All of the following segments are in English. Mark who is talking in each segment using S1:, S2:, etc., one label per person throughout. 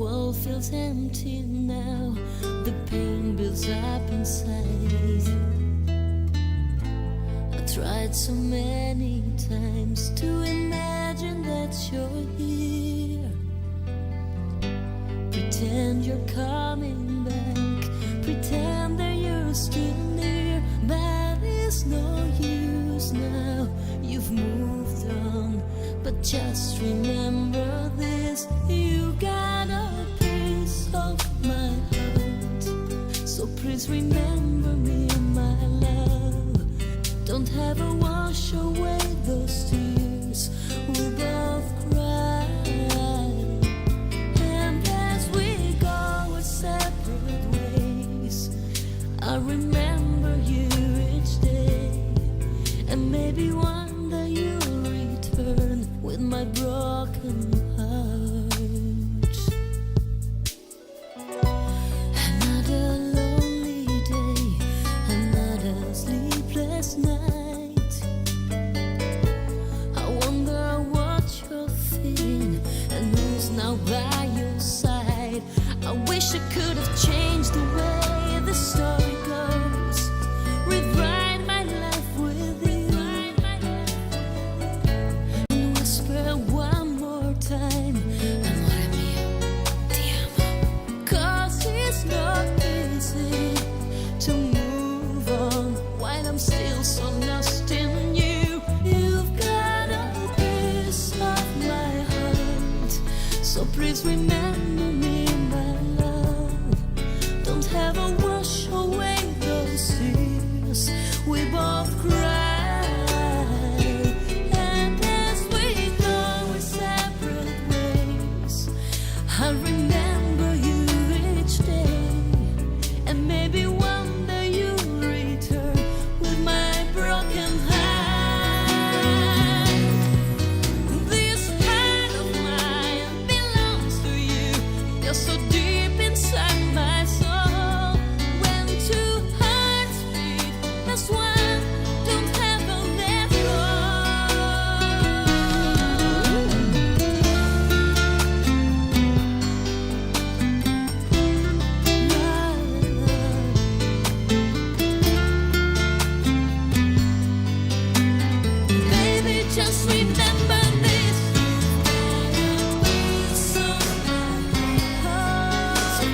S1: world feels empty now. The pain builds up inside. I tried so many times to imagine that you're here. Pretend you're coming back, pretend that you're still near, but it's no use now. You've moved on, but just remember this: you got a piece of my heart. So please remember me, my love. Don't ever wash away those tears we both cried. And as we go our separate ways, I remember you each day. And maybe one day you'll return with my broken heart. Another lonely day, another sleepless night. I wonder what you're feeling and who's now by your side. I wish I could have changed the way the story goes, rewrite my life with you, and whisper one more time, amore mio, ti amo. 'Cause it's not easy to move on while I'm still so lost in you. You've got a piece of my heart, so please remember me, my love. Don't ever wash away those tears we both cried. And as we go our separate ways, I remember you each day. And maybe one day you'll return with my broken heart. This heart of mine belongs to you. You're so deep inside my soul. When two hearts beat as one, don't ever let go. Baby, just remember this: so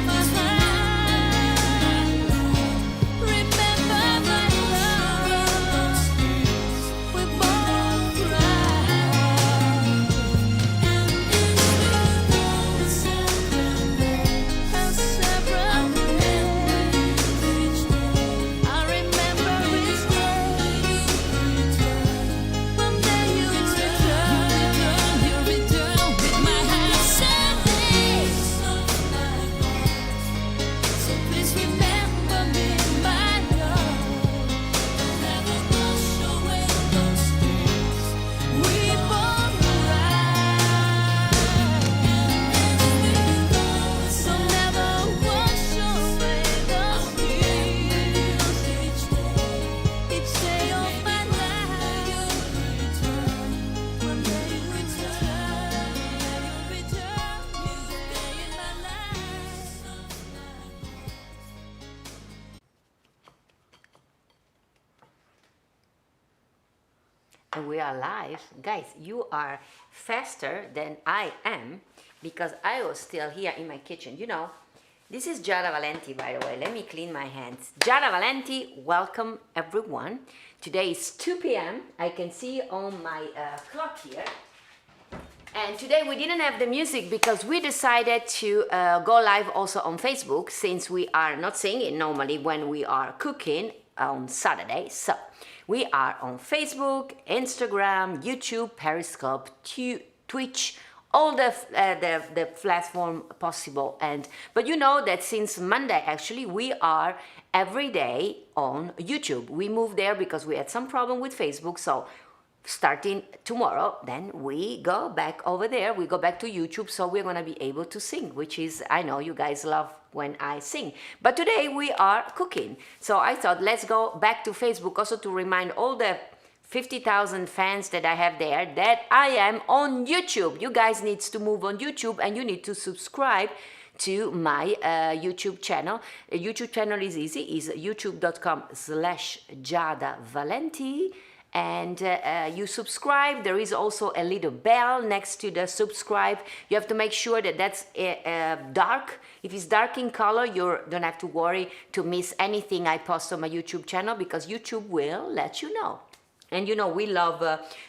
S1: my heart. Remember my love. We both cried. And as separate ways, I remember each day. One day you return with my heart someday. So please remember me, my love. Never wash away those tears we both cried. So never wash away those tears each day of my life. One day you return, you stay in my life.
S2: And we are live. Guys, you are faster than I am because I was still here in my kitchen. You know, this is Giada Valenti, by the way. Let me clean my hands. Giada Valenti, welcome everyone. Today is 2 p.m. I can see on my clock here. And today we didn't have the music because we decided to go live also on Facebook, since we are not singing normally when we are cooking on Saturday. So we are on Facebook, Instagram, YouTube, Periscope, Twitch, all the platform possible. But you know that since Monday actually we are every day on YouTube. We moved there because we had some problem with Facebook. So starting tomorrow, then we go back over there, we go back to YouTube, so we're gonna be able to sing, which is, I know you guys love when I sing. But today we are cooking, so I thought let's go back to Facebook also to remind all the 50,000 fans that I have there, that I am on YouTube. You guys need to move on YouTube, and you need to subscribe to my YouTube channel. YouTube channel is easy, is youtube.com/Giada Valenti. And you subscribe. There is also a little bell next to the subscribe. You have to make sure that that's dark. If it's dark in color, you don't have to worry to miss anything I post on my YouTube channel, because YouTube will let you know. And you know, we love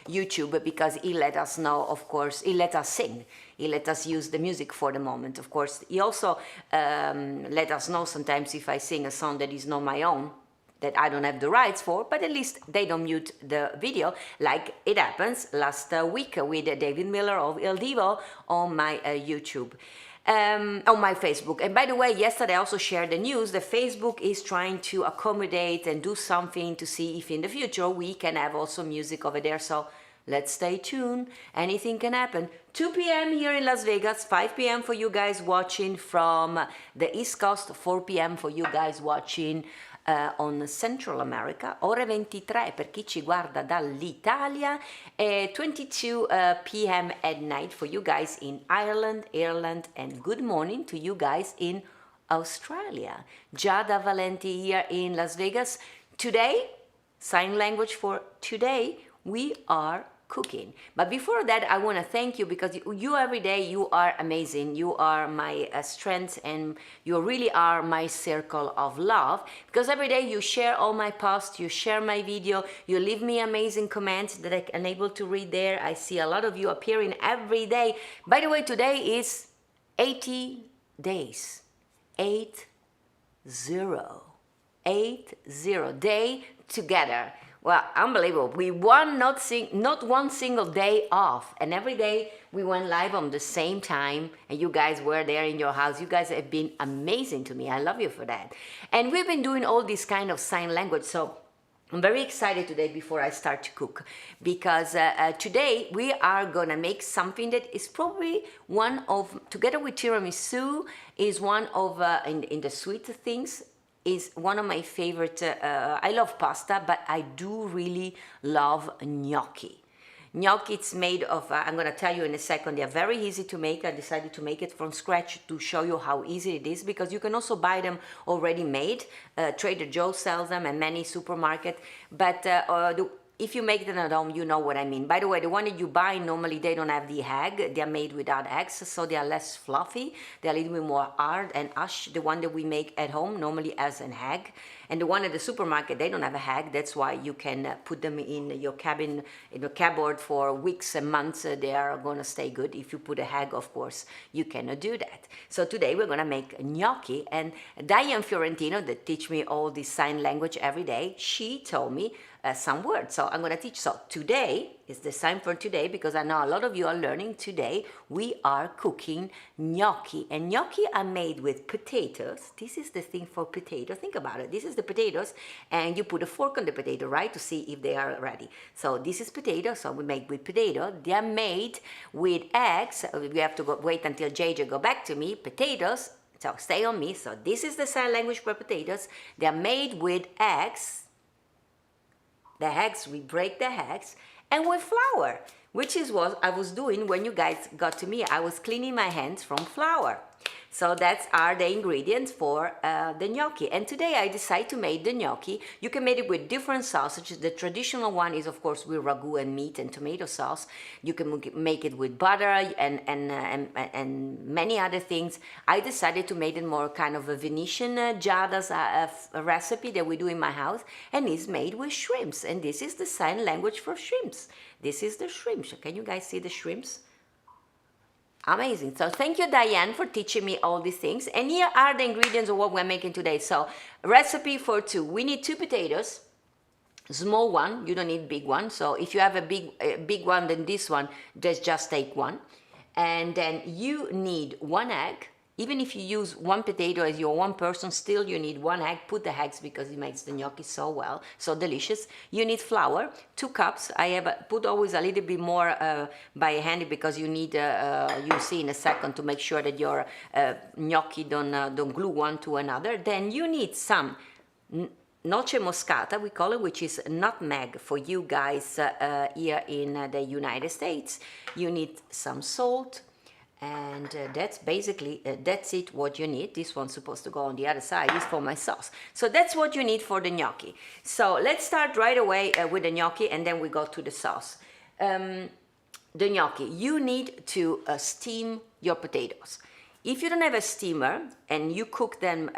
S2: YouTube because it let us know, of course, it let us sing. It let us use the music for the moment, of course. He also let us know sometimes if I sing a song that is not my own, that I don't have the rights for, but at least they don't mute the video, like it happens last week with David Miller of Il Divo on my YouTube. On my Facebook. And by the way, yesterday I also shared the news that Facebook is trying to accommodate and do something to see if in the future we can have also music over there. So let's stay tuned. Anything can happen. 2 p.m. here in Las Vegas, 5 p.m. for you guys watching from the East Coast, 4 p.m. for you guys watching on Central America, ore 23 per chi ci guarda dall'Italia, 22 p.m. at night for you guys in Ireland, and good morning to you guys in Australia. Giada Valenti here in Las Vegas. Today, sign language for today, we are cooking. But before that, I want to thank you, because you every day, you are amazing. You are my strength, and you really are my circle of love, because every day you share all my posts, you share my video, you leave me amazing comments that I'm able to read there. I see a lot of you appearing every day. By the way, today is 80 days. 80 day together. Well, unbelievable. We won not one single day off. And every day we went live on the same time. And you guys were there in your house. You guys have been amazing to me. I love you for that. And we've been doing all this kind of sign language. So I'm very excited today before I start to cook. Because today we are going to make something that is probably one of, together with tiramisu, is one of, in the sweet things, is one of my favorite. I love pasta, but I do really love gnocchi. Gnocchi, it's made of, I'm going to tell you in a second, they're very easy to make. I decided to make it from scratch to show you how easy it is, because you can also buy them already made. Trader Joe sells them and many supermarkets. But if you make them at home, you know what I mean. By the way, the one that you buy, normally they don't have the egg. They're made without eggs, so they are less fluffy. They're a little bit more hard and ash. The one that we make at home normally has an egg. And the one at the supermarket, they don't have a egg. That's why you can put them in your cabin, in your cupboard for weeks and months. They are going to stay good. If you put a egg, of course, you cannot do that. So today we're going to make gnocchi. And Diane Fiorentino, that teach me all this sign language every day, she told me some words. So I'm going to teach. So today is the sign for today, because I know a lot of you are learning today. We are cooking gnocchi. And gnocchi are made with potatoes. This is the thing for potato. Think about it. This is the potatoes, and you put a fork on the potato, right, to see if they are ready. So this is potato, so we make with potato. They are made with eggs. We have to wait until JJ go back to me. Potatoes, so stay on me. So this is the sign language for potatoes. They are made with eggs. The eggs, we break the eggs, and with flour, which is what I was doing when you guys got to me. I was cleaning my hands from flour. So that's are the ingredients for the gnocchi. And today I decided to make the gnocchi. You can make it with different sausages. The traditional one is, of course, with ragu and meat and tomato sauce. You can make it with butter and many other things. I decided to make it more kind of a Venetian Giada's recipe that we do in my house. And it's made with shrimps. And this is the sign language for shrimps. This is the shrimps. Can you guys see the shrimps? Amazing. So thank you, Diane, for teaching me all these things. And here are the ingredients of what we're making today. So recipe for two. We need 2 potatoes, small one. You don't need big one. So if you have a big one, then this one, just take one. And then you need 1 egg. Even if you use 1 potato as your 1 person, still you need 1 egg. Put the eggs because it makes the gnocchi so well, so delicious. You need flour, 2 cups. I have put always a little bit more by hand, because you need, you'll see in a second, to make sure that your gnocchi don't glue one to another. Then you need some noce moscata, we call it, which is nutmeg for you guys here in the United States. You need some salt, and that's basically that's it what you need. This one's supposed to go on the other side. It's for my sauce. So that's what you need for the gnocchi. So let's start right away with the gnocchi, and then we go to the sauce. The gnocchi, you need to steam your potatoes. If you don't have a steamer and you cook them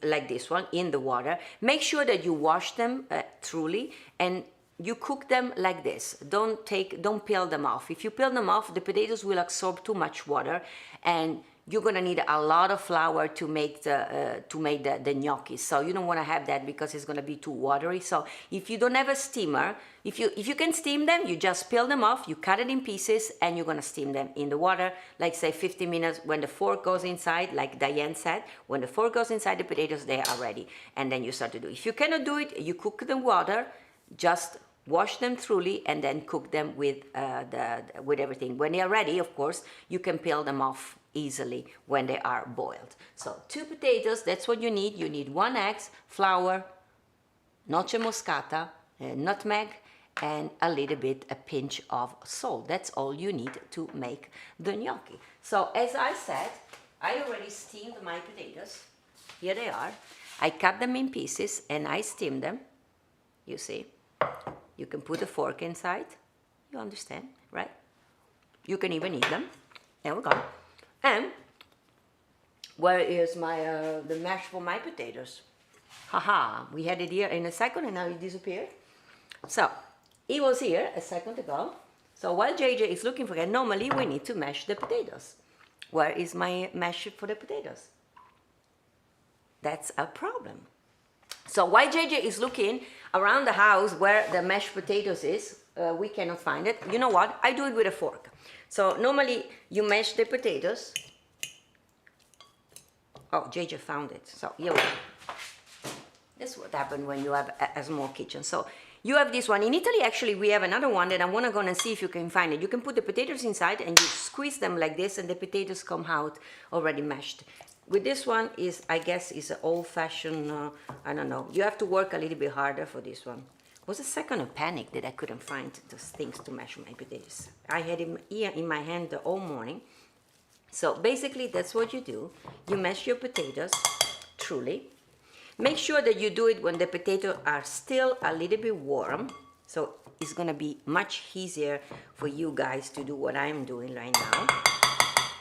S2: like this one in the water, make sure that you wash them truly, and you cook them like this. Don't peel them off. If you peel them off, the potatoes will absorb too much water, and you're gonna need a lot of flour to make the gnocchi. So you don't want to have that because it's gonna be too watery. So if you don't have a steamer, if you can steam them, you just peel them off, you cut it in pieces, and you're gonna steam them in the water, like say 50 minutes. When the fork goes inside, like Diane said, when the fork goes inside the potatoes, they are ready, and then you start to do it. If you cannot do it, you cook the water, just wash them thoroughly, and then cook them with everything. When they are ready, of course, you can peel them off easily when they are boiled. So 2 potatoes, that's what you need. You need 1 egg, flour, noce moscata, nutmeg, and a pinch of salt. That's all you need to make the gnocchi. So as I said, I already steamed my potatoes. Here they are. I cut them in pieces and I steam them. You see, you can put a fork inside. You understand, right? You can even eat them. There we go. And where is my the mash for my potatoes? Haha, we had it here in a second and now it disappeared. So it was here a second ago. So while JJ is looking for it, normally we need to mash the potatoes. Where is my mash for the potatoes? That's a problem. So while JJ is looking around the house where the mashed potatoes is, we cannot find it. You know what? I do it with a fork. So normally you mash the potatoes. Oh, JJ found it. So here we go. That's what happened when you have a small kitchen. So you have this one. In Italy, actually, we have another one that I want to go and see if you can find it. You can put the potatoes inside and you squeeze them like this, and the potatoes come out already mashed. With this one is, I guess, is an old-fashioned, I don't know. You have to work a little bit harder for this one. It was a second of panic that I couldn't find those things to mash my potatoes. I had him here in my hand the whole morning. So basically, that's what you do. You mash your potatoes truly. Make sure that you do it when the potatoes are still a little bit warm. So it's gonna be much easier for you guys to do what I'm doing right now.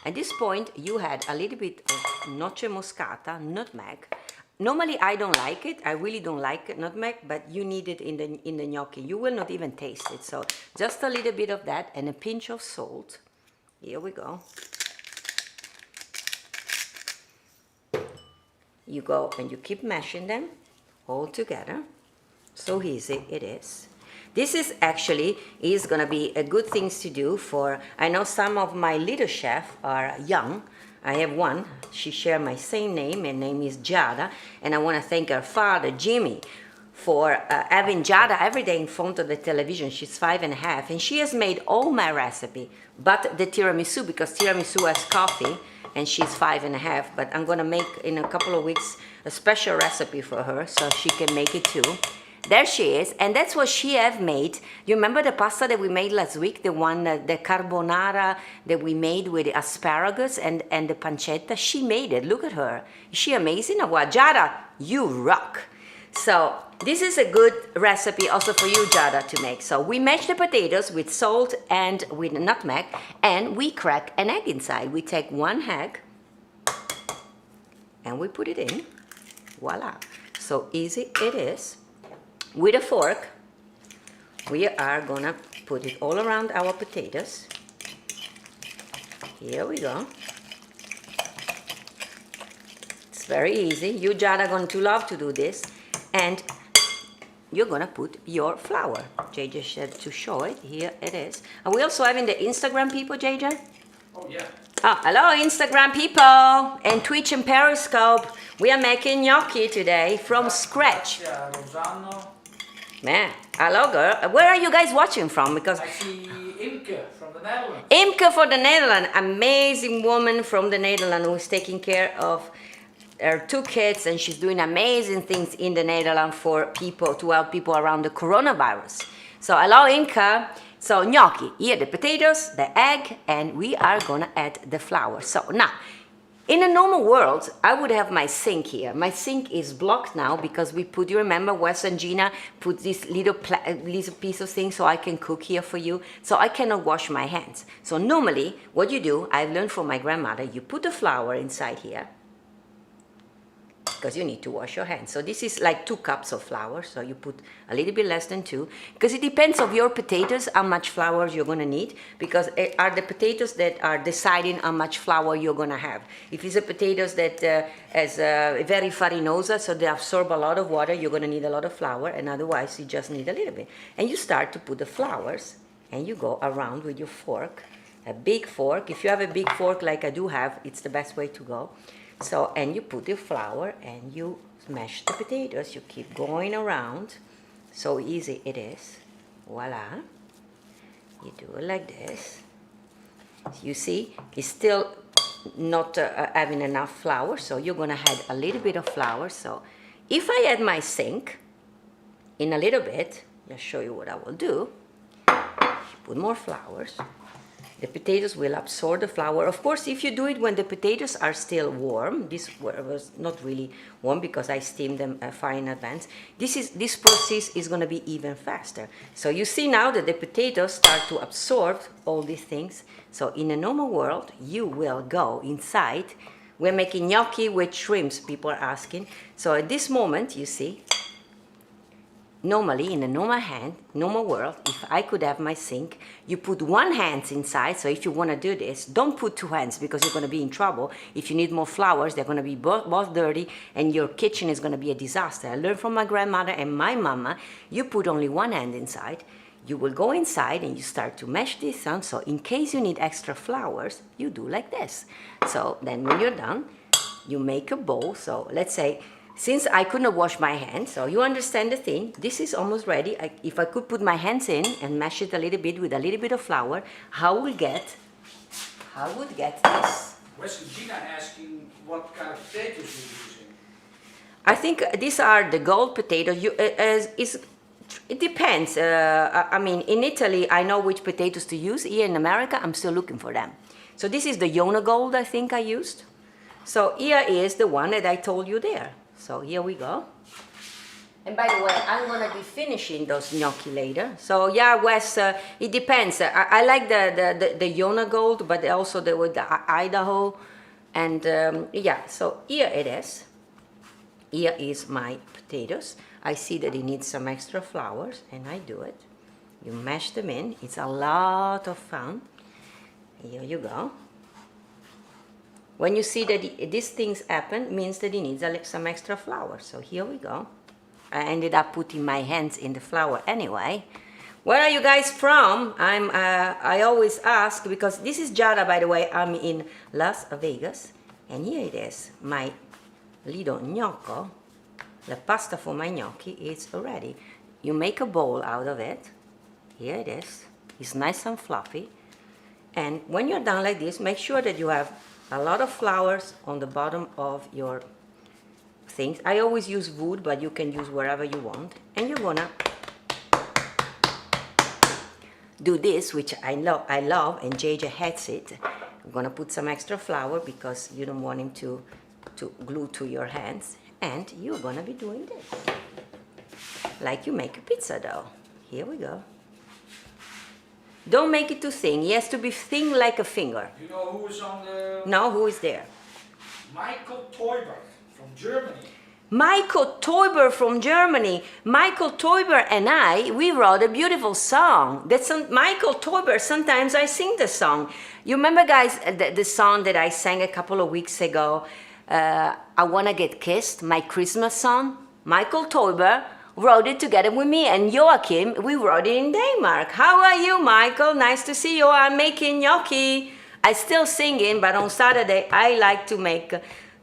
S2: At this point, you had a little bit of noce moscata, nutmeg. Normally, I don't like it. I really don't like nutmeg, but you need it in the gnocchi. You will not even taste it. So just a little bit of that and a pinch of salt. Here we go. You go and you keep mashing them all together. So easy it is. This is gonna be a good thing to do for, I know some of my little chefs are young. I have one, she shared my same name, her name is Giada, and I wanna thank her father, Jimmy, for having Giada every day in front of the television. She's 5.5, and she has made all my recipe, but the tiramisu, because tiramisu has coffee, and she's 5.5, but I'm gonna make in a couple of weeks a special recipe for her so she can make it too. There she is, and that's what she have made. You remember the pasta that we made last week, the one, the carbonara that we made with the asparagus and the pancetta? She made it. Look at her. Is she amazing or what? Giada, you rock. So this is a good recipe also for you, Giada, to make. So we mash the potatoes with salt and with nutmeg, and we crack an egg inside. We take 1 egg and we put it in. Voila. So easy it is. With a fork, we are gonna put it all around our potatoes. Here we go. It's very easy. You, Giada, are going to love to do this. And you're gonna put your flour. JJ said to show it. Here it is. Are we also having the Instagram people, JJ?
S3: Oh, yeah.
S2: Oh, hello, Instagram people, and Twitch and Periscope. We are making gnocchi today from scratch.
S3: Yeah, Rosanno.
S2: Man, hello, girl. Where are you guys watching from? Because
S3: I see Imke from the Netherlands.
S2: Imke for the Netherlands, amazing woman from the Netherlands who is taking care of her 2 kids, and she's doing amazing things in the Netherlands for people, to help people around the coronavirus. So hello Inka. So gnocchi, here the potatoes, the egg, and we are gonna add the flour. So now, in a normal world, I would have my sink here. My sink is blocked now because we put, you remember Wes and Gina put this little piece of thing so I can cook here for you. So I cannot wash my hands. So normally, what you do, I've learned from my grandmother, you put the flour inside here, because you need to wash your hands. So this is like 2 cups of flour, so you put a little bit less than 2, because it depends of your potatoes how much flour you're gonna need, because it are the potatoes that are deciding how much flour you're gonna have. If it's a potatoes that has very farinosa, so they absorb a lot of water, you're gonna need a lot of flour, and otherwise you just need a little bit. And you start to put the flours, and you go around with your fork, a big fork. If you have a big fork like I do have, it's the best way to go. So, and you put your flour and you smash the potatoes. You keep going around. So easy it is. Voila. You do it like this. You see, it's still not having enough flour, so you're gonna add a little bit of flour. So if I add my sink in a little bit, I'll show you what I will do. Put more flours. The potatoes will absorb the flour. Of course, if you do it when the potatoes are still warm, this was not really warm because I steamed them far in advance, this process is going to be even faster. So you see now that the potatoes start to absorb all these things. So in a normal world, you will go inside. We're making gnocchi with shrimps, people are asking. So at this moment, you see, normally in a normal world, if I could have my sink, you put 1 hand inside. So if you want to do this, don't put 2 hands because you're going to be in trouble. If you need more flours, they're going to be both dirty and your kitchen is going to be a disaster. I learned from my grandmother and my mama, you put only 1 hand inside. You will go inside and you start to mash this on. So in case you need extra flours, you do like this. So then when you're done, you make a bowl. So let's say, since I could not wash my hands, so you understand the thing, this is almost ready. If I could put my hands in and mash it a little bit with a little bit of flour, I would get this.
S3: Wesley, Gina asking what kind of potatoes you're using.
S2: I think these are the gold potatoes. It depends. I mean, in Italy, I know which potatoes to use. Here in America, I'm still looking for them. So this is the Yona Gold I think I used. So here is the one that I told you there. So here we go. And by the way, I'm gonna be finishing those gnocchi later. So yeah, Wes, it depends. I like the Yona Gold, but also the Idaho. And yeah, so here it is. Here is my potatoes. I see that it needs some extra flours, and I do it. You mash them in. It's a lot of fun. Here you go. When you see that these things happen, means that it needs some extra flour. So here we go. I ended up putting my hands in the flour anyway. Where are you guys from? I always ask, because this is Giada, by the way. I'm in Las Vegas. And here it is, my little gnocco. The pasta for my gnocchi is ready. You make a bowl out of it. Here it is. It's nice and fluffy. And when you're done like this, make sure that you have a lot of flours on the bottom of your things. I always use wood, but you can use wherever you want. And you're gonna do this, which I love, and JJ hates it. I'm gonna put some extra flour because you don't want him to glue to your hands. And you're gonna be doing this, like you make a pizza dough. Here we go. Don't make it too thin. It has to be thin like a finger.
S3: You know who is on the...
S2: No, who is there?
S3: Michael Teuber from Germany.
S2: Michael Teuber from Germany. Michael Teuber and we wrote a beautiful song. That's Michael Teuber. Sometimes I sing the song. You remember, guys, the song that I sang a couple of weeks ago? I Wanna Get Kissed, my Christmas song. Michael Teuber wrote it together with me, and Joachim, we wrote it in Denmark. How are you, Michael? Nice to see you. I'm making gnocchi. I still singing, but on Saturday I like to make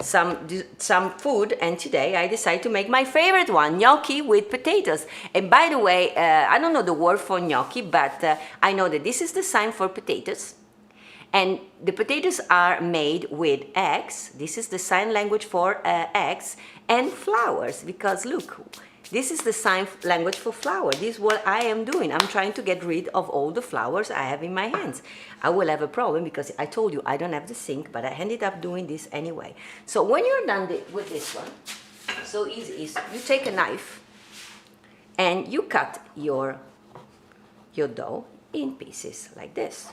S2: some food, and today I decided to make my favorite one, gnocchi with potatoes. And by the way, I don't know the word for gnocchi, but I know that this is the sign for potatoes, And the potatoes are made with eggs. This is the sign language for eggs and flowers, because look, this is the sign language for flour. This is what I am doing. I'm trying to get rid of all the flowers I have in my hands. I will have a problem because I told you I don't have the sink, but I ended up doing this anyway. So when you're done with this one, so easy is you take a knife and you cut your dough in pieces like this.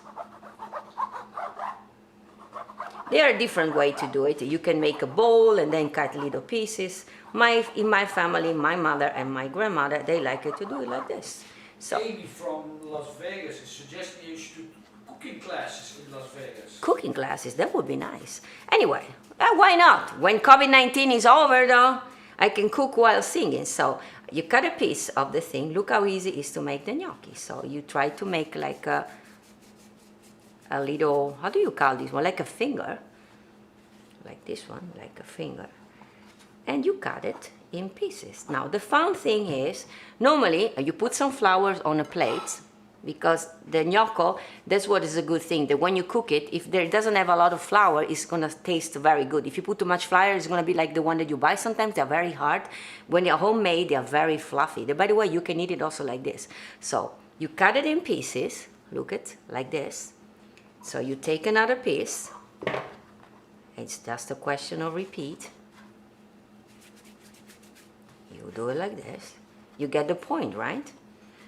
S2: There are different ways to do it. You can make a bowl and then cut little pieces. In my family, my mother and my grandmother, they like it to do it like this. So,
S3: Amy from Las Vegas is suggesting you should do cooking classes in Las Vegas.
S2: Cooking classes, that would be nice. Anyway, why not? When COVID-19 is over though, I can cook while singing. So you cut a piece of the thing. Look how easy it is to make the gnocchi. So you try to make like a little, how do you call this one? Like a finger. Like this one, like a finger. And you cut it in pieces. Now the fun thing is, normally you put some flour on a plate, because the gnocco, that's what is a good thing, that when you cook it, if there doesn't have a lot of flour, it's gonna taste very good. If you put too much flour, it's gonna be like the one that you buy. Sometimes they're very hard. When they're homemade, they're very fluffy. By the way, you can eat it also like this. So you cut it in pieces, look at, like this. So you take another piece. It's just a question of repeat. You do it like this. You get the point, right?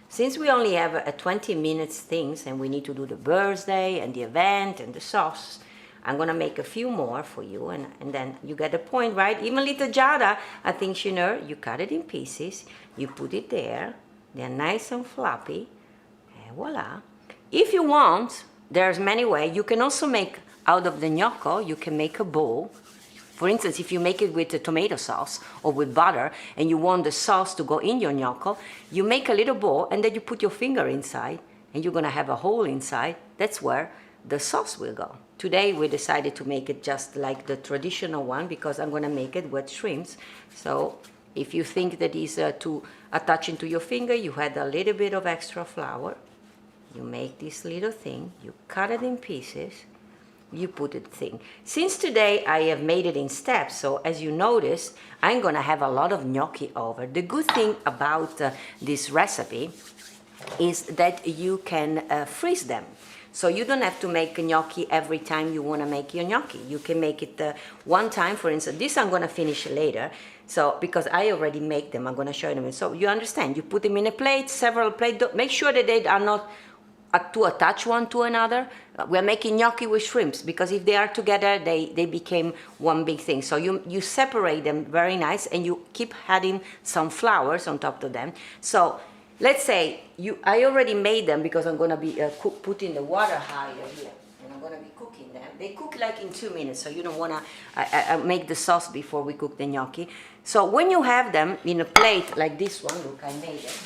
S2: Since we only have a 20 minutes things and we need to do the birthday and the event and the sauce, I'm gonna make a few more for you, and then you get the point, right? Even little Giada, I think she knows. You cut it in pieces, you put it there, they're nice and floppy, and voila. If you want, there's many ways. You can also make out of the gnocco, you can make a bowl. For instance, if you make it with a tomato sauce or with butter and you want the sauce to go in your gnocco, you make a little bowl and then you put your finger inside and you're gonna have a hole inside. That's where the sauce will go. Today we decided to make it just like the traditional one because I'm gonna make it with shrimps. So if you think that is too attaching to your finger, you add a little bit of extra flour. You make this little thing, you cut it in pieces, you put it thing. Since today I have made it in steps, so as you notice, I'm gonna have a lot of gnocchi over. The good thing about this recipe is that you can freeze them. So you don't have to make a gnocchi every time you wanna make your gnocchi. You can make it one time, for instance. This I'm gonna finish later. So, because I already make them, I'm gonna show them. So you understand, you put them in a plate, several plates. Make sure that they are not to attach one to another. We're making gnocchi with shrimps because if they are together, they became one big thing. So you separate them very nice and you keep adding some flowers on top of them. So let's say I already made them because I'm gonna be putting the water higher here and I'm gonna be cooking them. They cook like in 2 minutes, so you don't wanna make the sauce before we cook the gnocchi. So when you have them in a plate like this one, look, I made it.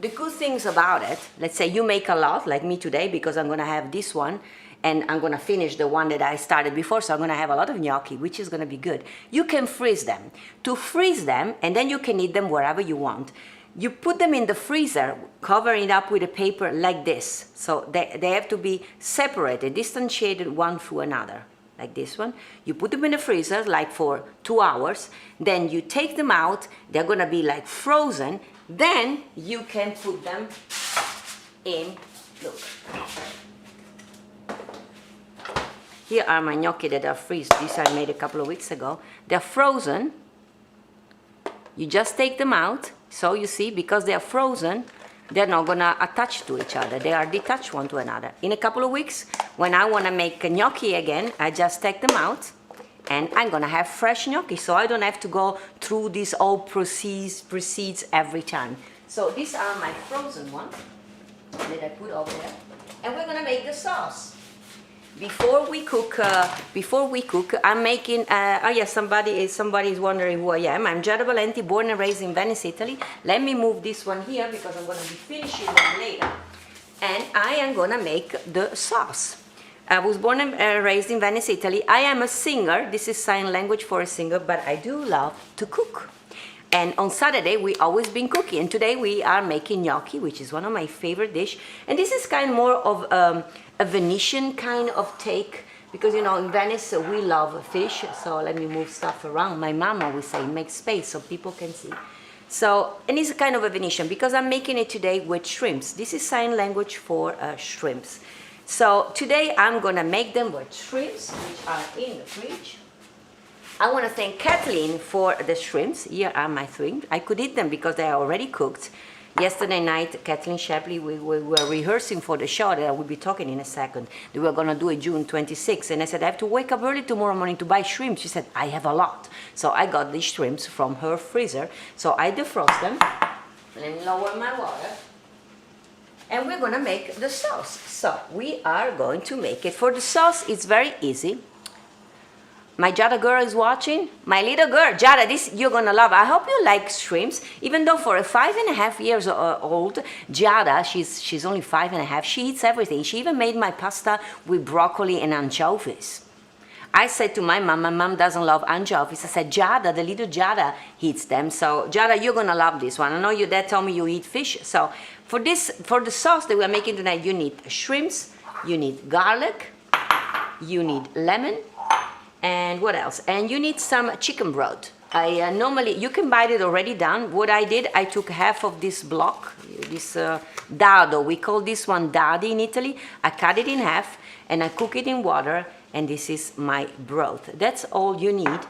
S2: The good things about it, let's say you make a lot, like me today, because I'm gonna have this one, and I'm gonna finish the one that I started before, so I'm gonna have a lot of gnocchi, which is gonna be good. You can freeze them. To freeze them, and then you can eat them wherever you want. You put them in the freezer, covering it up with a paper like this. So they have to be separated, distantiated one from another, like this one. You put them in the freezer, like for 2 hours, then you take them out, they're gonna be like frozen, then you can put them in, look. Here are my gnocchi that are freezed. These I made a couple of weeks ago. They're frozen. You just take them out. So you see, because they are frozen, they're not gonna attach to each other. They are detached one to another. In a couple of weeks, when I wanna make a gnocchi again, I just take them out and I'm gonna have fresh gnocchi, so I don't have to go through this all proceeds every time. So these are my frozen ones that I put over there, and we're gonna make the sauce. Before we cook, I'm making. Oh yeah, somebody is wondering who I am. I'm Giada Valenti, born and raised in Venice, Italy. Let me move this one here because I'm gonna be finishing them later, and I am gonna make the sauce. I was born and raised in Venice, Italy. I am a singer. This is sign language for a singer, but I do love to cook. And on Saturday, we always been cooking. And today we are making gnocchi, which is one of my favorite dish. And this is kind of more of a Venetian kind of take, because you know in Venice we love fish. So let me move stuff around. My mom always say make space so people can see. So, and it's kind of a Venetian because I'm making it today with shrimps. This is sign language for shrimps. So today I'm gonna make them with shrimps, which are in the fridge. I want to thank Kathleen for the shrimps. Here are my shrimps. I could eat them because they are already cooked. Yesterday night, Kathleen Shapley, we were rehearsing for the show that I will be talking in a second. They were going to do it June 26th. And I said, I have to wake up early tomorrow morning to buy shrimp. She said, I have a lot. So I got these shrimps from her freezer. So I defrost them. Let me lower my water. And we're going to make the sauce. So we are going to make it. For the sauce, it's very easy. My Giada girl is watching. My little girl, Giada, this you're gonna love. I hope you like shrimps. Even though for a 5.5 years old Giada, she's only 5.5. She eats everything. She even made my pasta with broccoli and anchovies. I said to my mom doesn't love anchovies. I said, Giada, the little Giada eats them. So Giada, you're gonna love this one. I know your dad told me you eat fish. So for the sauce that we're making tonight, you need shrimps, you need garlic, you need lemon. And what else? And you need some chicken broth. I normally, you can buy it already done. What I did, I took half of this block, this dado. We call this one dadi in Italy. I cut it in half and I cook it in water. And this is my broth. That's all you need.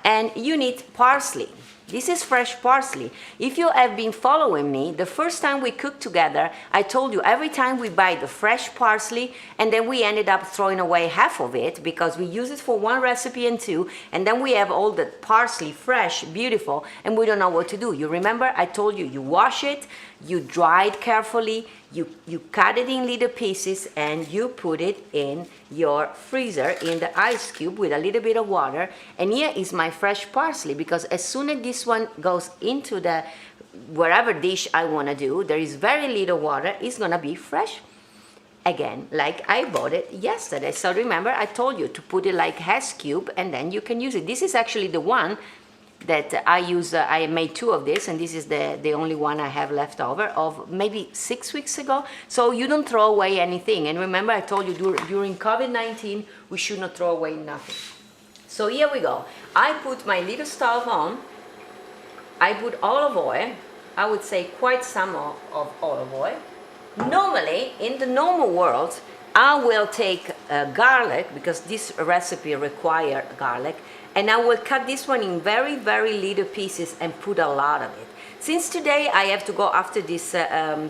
S2: And you need parsley. This is fresh parsley. If you have been following me, the first time we cooked together, I told you every time we buy the fresh parsley, and then we ended up throwing away half of it because we use it for one recipe and two, and then we have all the parsley fresh, beautiful, and we don't know what to do. You remember I told you, you wash it, you dry it carefully, you cut it in little pieces, and you put it in your freezer in the ice cube with a little bit of water. And here is my fresh parsley, because as soon as this one goes into the wherever dish I want to do, there is very little water, it's gonna be fresh again, like I bought it yesterday. So remember I told you to put it like half cube, and then you can use it. This is actually the one that I use. I made 2 of this, and this is the only one I have left over of maybe 6 weeks ago. So you don't throw away anything. And remember I told you during COVID-19 we should not throw away nothing. So here we go. I put my little stove on. I put olive oil. I would say quite some of olive oil. Normally, in the normal world, I will take garlic, because this recipe requires garlic, and I will cut this one in very, very little pieces and put a lot of it. Since today I have to go after this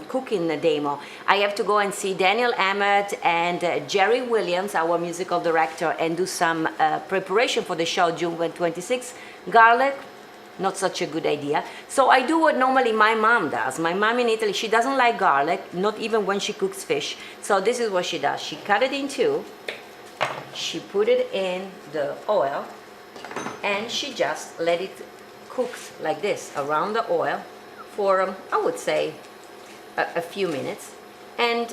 S2: cooking demo, I have to go and see Daniel Emmett and Jerry Williams, our musical director, and do some preparation for the show June 26th. Garlic, not such a good idea. So I do what normally my mom does. My mom in Italy, she doesn't like garlic, not even when she cooks fish. So this is what she does. She cut it in 2, she put it in the oil, and she just let it cook like this around the oil for I would say a few minutes. And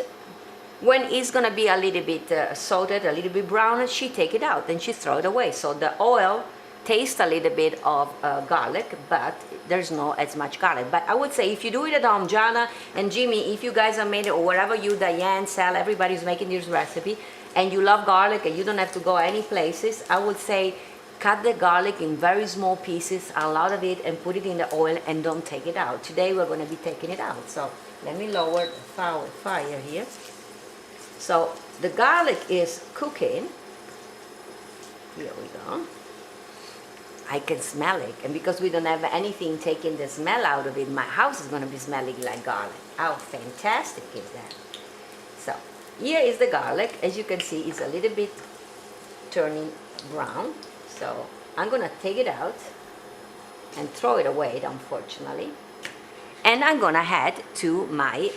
S2: when it's gonna be a little bit salted, a little bit brown, she take it out and she throw it away. So the oil tastes a little bit of garlic, but there's not as much garlic. But I would say if you do it at home, Giada and Jimmy, if you guys are made it, or wherever you, Diane, Sal, everybody's making this recipe, and you love garlic and you don't have to go any places, I would say cut the garlic in very small pieces, a lot of it, and put it in the oil and don't take it out. Today we're going to be taking it out. So let me lower the fire here. So the garlic is cooking. Here we go. I can smell it, and because we don't have anything taking the smell out of it, my house is going to be smelling like garlic. How fantastic is that? So here is the garlic. As you can see, it's a little bit turning brown. So I'm gonna take it out and throw it away, unfortunately. And I'm gonna add to my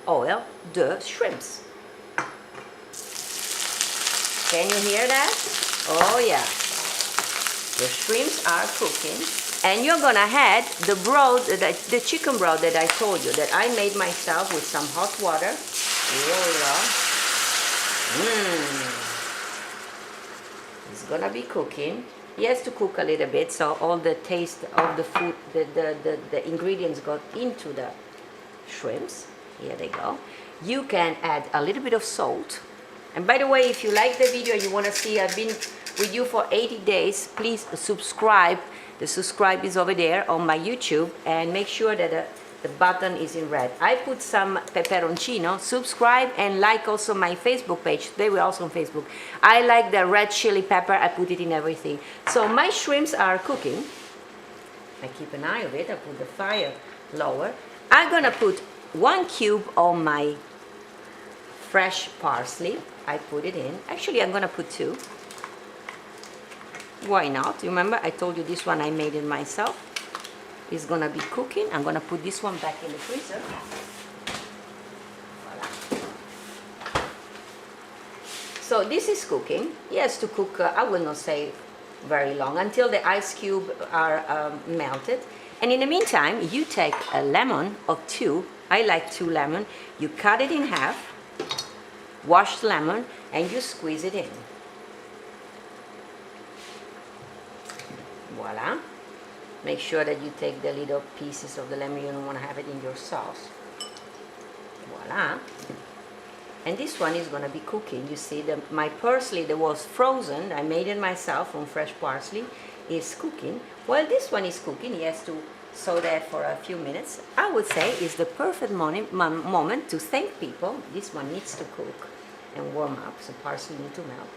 S2: oil the shrimps. Can you hear that? Oh yeah. The shrimps are cooking. And you're gonna add the broth, the chicken broth that I told you, that I made myself with some hot water. Here we go. It's gonna be cooking. He has to cook a little bit so all the taste of the food, the ingredients got into the shrimps. Here they go. You can add a little bit of salt. And by the way, if you like the video, you want to see I've been with you for 80 days, please subscribe. The subscribe is over there on my YouTube, and make sure that the button is in red. I put some pepperoncino. Subscribe and like also my Facebook page. They were also on Facebook. I like the red chili pepper. I put it in everything. So my shrimps are cooking. I keep an eye on it. I put the fire lower. I'm gonna put 1 cube on my fresh parsley. I put it in. Actually, I'm gonna put 2. Why not? Remember, I told you this one I made it myself. It's gonna be cooking. I'm gonna put this one back in the freezer. Voila. So this is cooking. He has to cook, I will not say very long, until the ice cube are melted. And in the meantime, you take a lemon or 2. I like 2 lemon. You cut it in half, wash the lemon, and you squeeze it in. Voila. Make sure that you take the little pieces of the lemon. You don't want to have it in your sauce. Voila. And this one is going to be cooking. You see, my parsley that was frozen, I made it myself from fresh parsley, is cooking. While this one is cooking, he has to soak that for a few minutes. I would say is the perfect moment to thank people. This one needs to cook and warm up, so parsley needs to melt.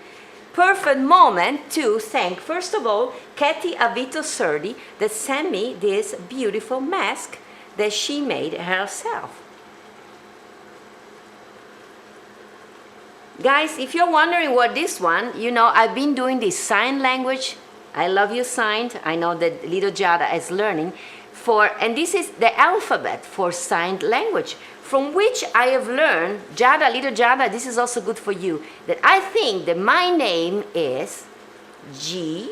S2: Perfect moment to thank, first of all, Katie Avito Serdi that sent me this beautiful mask that she made herself. Guys, if you're wondering what this one, you know, I've been doing this sign language. I love you signed. I know that little Giada is learning and this is the alphabet for signed language, from which I have learned, Giada, little Giada, this is also good for you, that I think that my name is G-E-A-D-A.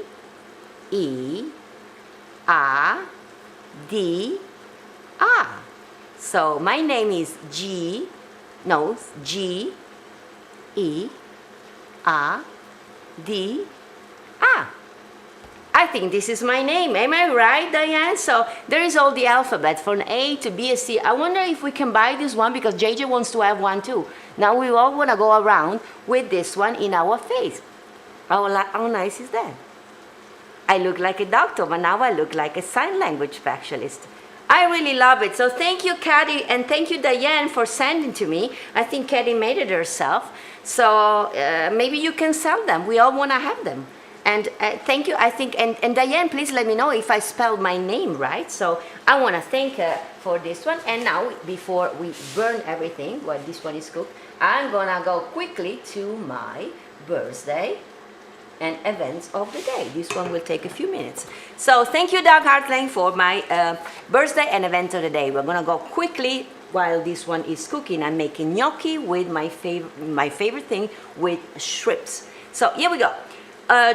S2: So my name is G-E-A-D-A. I think this is my name. Am I right, Diane? So there is all the alphabet from A to B, C. I wonder if we can buy this one because JJ wants to have one too. Now we all want to go around with this one in our face. How nice is that? I look like a doctor, but now I look like a sign language specialist. I really love it. So thank you, Katie, and thank you, Diane, for sending to me. I think Katie made it herself. So maybe you can sell them. We all want to have them. And thank you, I think, and Diane, please let me know if I spelled my name right. So I want to thank her for this one. And now, before we burn everything, while this one is cooked, I'm going to go quickly to my birthday and events of the day. This one will take a few minutes. So thank you, Doug Hartling, for my birthday and event of the day. We're going to go quickly while this one is cooking. I'm making gnocchi with my favorite thing, with shrimps. So here we go.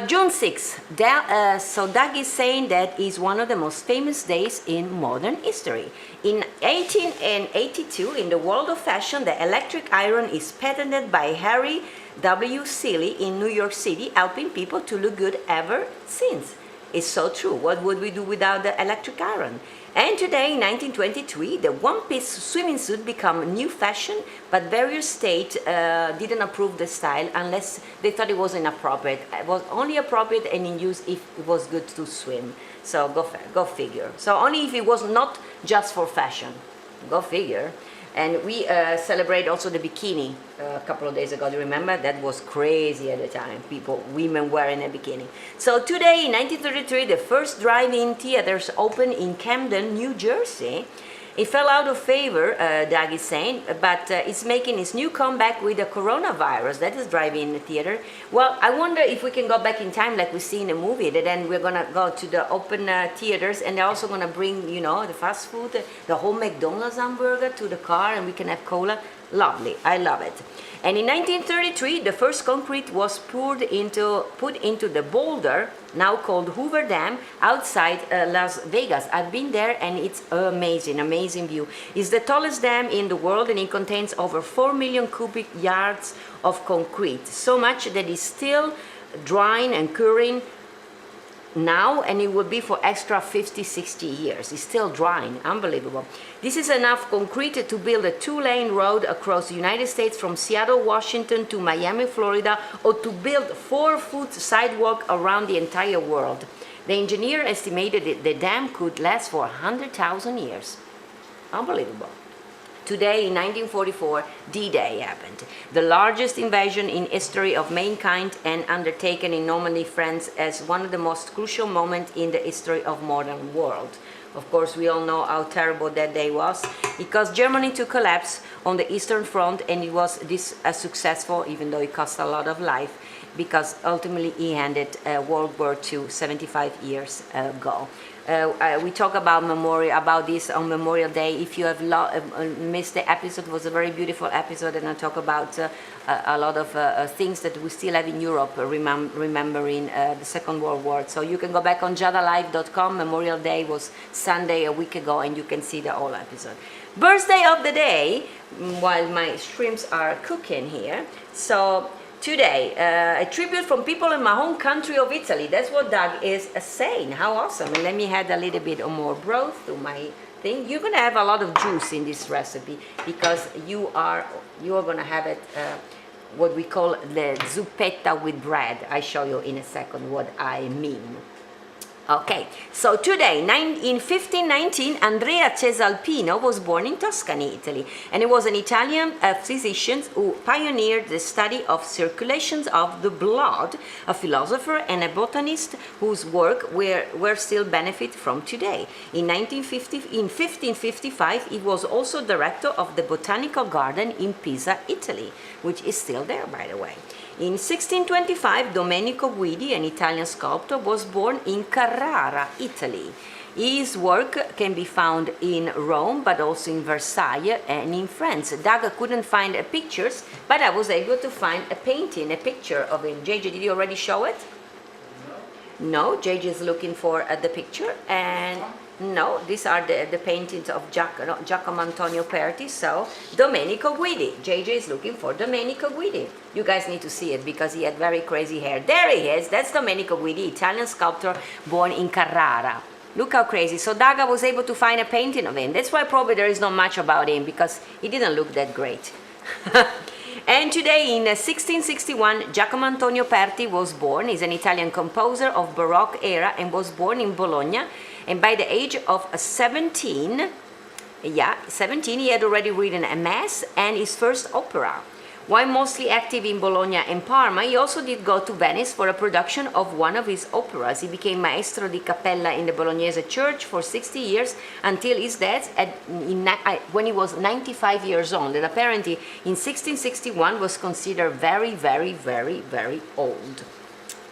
S2: June 6th, so Doug is saying that is one of the most famous days in modern history. In 1882, in the world of fashion, the electric iron is patented by Harry W. Seeley in New York City, helping people to look good ever since. It's so true. What would we do without the electric iron? And today, in 1923, the one-piece swimming suit became a new fashion, but various states didn't approve the style unless they thought it was inappropriate. It was only appropriate and in use if it was good to swim. So go figure. So only if it was not just for fashion. Go figure. And we celebrate also the bikini a couple of days ago. Do you remember? That was crazy at the time. Women wearing a bikini. So today, in 1933, the first drive-in theaters opened in Camden, New Jersey. It fell out of favor, Doug is saying, but it's making its new comeback with the coronavirus. That is drive-in theater. Well, I wonder if we can go back in time like we see in the movie. That then we're going to go to the open theaters, and they're also going to bring, you know, the fast food, the whole McDonald's hamburger to the car, and we can have cola. Lovely. I love it. And in 1933, the first concrete was put into the boulder, now called Hoover Dam, outside Las Vegas. I've been there, and it's amazing, amazing view. It's the tallest dam in the world, and it contains over 4 million cubic yards of concrete. So much that it's still drying and curing now, and it will be for extra 50, 60 years. It's still drying, unbelievable. This is enough concrete to build a 2-lane road across the United States from Seattle, Washington to Miami, Florida, or to build 4-foot sidewalk around the entire world. The engineer estimated that the dam could last for 100,000 years. Unbelievable. Today, in 1944, D-Day happened, the largest invasion in history of mankind and undertaken in Normandy, France, as one of the most crucial moments in the history of modern world. Of course, we all know how terrible that day was. It caused Germany to collapse on the Eastern Front, and it was successful, even though it cost a lot of life, because ultimately he ended World War II 75 years ago. We talk about this on Memorial Day. If you have missed the episode, it was a very beautiful episode, and I talk about a lot of things that we still have in Europe, remembering the Second World War. So you can go back on giadalive.com. Memorial Day was Sunday a week ago, and you can see the whole episode. Birthday of the day, while my shrimps are cooking here. So today, a tribute from people in my home country of Italy. That's what Doug is saying. How awesome. And let me add a little bit more broth to my thing. You're going to have a lot of juice in this recipe because you are going to have it, what we call the zuppetta with bread. I show you in a second what I mean. Okay, so today, in 1519, Andrea Cesalpino was born in Tuscany, Italy, and he was an Italian physician who pioneered the study of circulations of the blood, a philosopher and a botanist whose work we're still benefit from today. In 1555, he was also director of the Botanical Garden in Pisa, Italy, which is still there, by the way. In 1625, Domenico Guidi, an Italian sculptor, was born in Carrara, Italy. His work can be found in Rome, but also in Versailles and in France. Daga couldn't find pictures, but I was able to find a painting, a picture of him. JJ, did you already show it? No, JJ is looking for the picture, and no, these are the paintings of Giacomo Antonio Perti, so Domenico Guidi. JJ is looking for Domenico Guidi. You guys need to see it because he had very crazy hair. There he is, that's Domenico Guidi, Italian sculptor born in Carrara. Look how crazy. So Daga was able to find a painting of him. That's why probably there is not much about him, because he didn't look that great. And today in 1661, Giacomo Antonio Perti was born. He's an Italian composer of Baroque era and was born in Bologna. And by the age of 17, he had already written a mass and his first opera. While mostly active in Bologna and Parma, he also did go to Venice for a production of one of his operas. He became maestro di cappella in the Bolognese church for 60 years until his death when he was 95 years old. And apparently in 1661 was considered very, very, very, very old.